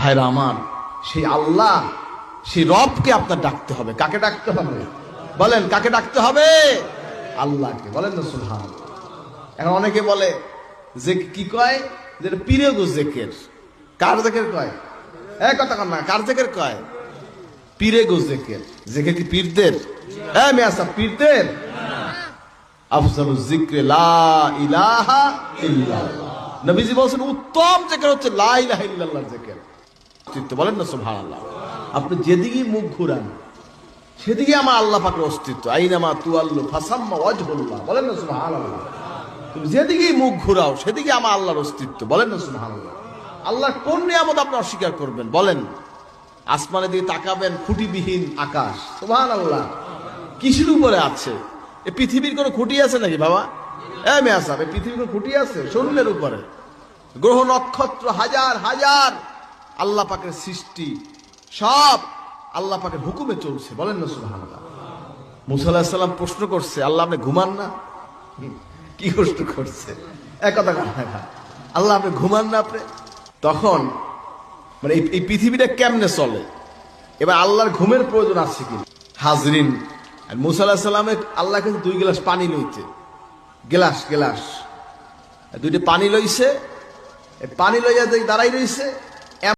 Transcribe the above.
ভাইরা আমার, সেই আল্লাহ, সেই রবকে আপনার ডাকতে হবে। কাকে ডাকতে হবে বলেন? কাকে ডাকতে হবে? আল্লাহকে। বলেন না সুবহানাল্লাহ। এখন অনেকে বলে যে কি কয়, যে পীরে গো জেকের। কার জেকের কয়? কথা কন না, কার জেকের কয়? পীরে গো জেকের। জেকের কি পীরদের? মেয়া সাহেব, পীরদের? আফজালুজ যিকরি লা ইলাহা ইল্লাল্লাহ। নবীজি বলেছেন উত্তম জিকির হচ্ছে লা ইলাহা ইল্লাল্লাহর জিকির। বলেন না সুবহানাল্লাহ। আপনি যেদিকে মুখ ঘুরান সেদিকে আমার আল্লাহ পাকের অস্তিত্ব। আইনামা তুআল্লু ফাসাম্মা ওয়াজহুল্লাহ। বলেন না সুবহানাল্লাহ। তুমি যেদিকে মুখ ঘুরাও সেদিকে আমার আল্লাহর অস্তিত্ব। বলেন না সুবহানাল্লাহ। আল্লাহর কোন নিয়ামত আপনি অস্বীকার করবেন বলেন? আসমানের দিকে তাকাবেন, খুঁটিবিহীন আকাশ, সুবহানাল্লাহ। কিসের উপরে আছে? এ পৃথিবীর কোনো খুঁটি আছে নাকি বাবা? মেয়া সাহেব, এই পৃথিবীর কোনো খুঁটি আছে? শূন্যের উপরে গ্রহ নক্ষত্র হাজার হাজার আল্লাহ পাকের সৃষ্টি, সব আল্লাহ পাকের হুকুমে চলছে। বলেন না সুবহানাল্লাহ। মুসা আলাইহিস সালাম প্রশ্ন করছে, আল্লাহ আপনি ঘুমান না? কি প্রশ্ন করছে? কথা আল্লাহ আপনি ঘুমান না? আপনি তখন মানে এই পৃথিবীটা কেমনে চলে? এবার আল্লাহর ঘুমের প্রয়োজন আছে কি? হাজরিন, মুসা আলাইহিস সালামের আল্লাহ কিন্তু 2 গ্লাস পানি লইতে, গ্লাস দুইটা পানি লইছে। পানি লইয়া দাঁড়াই রইছে।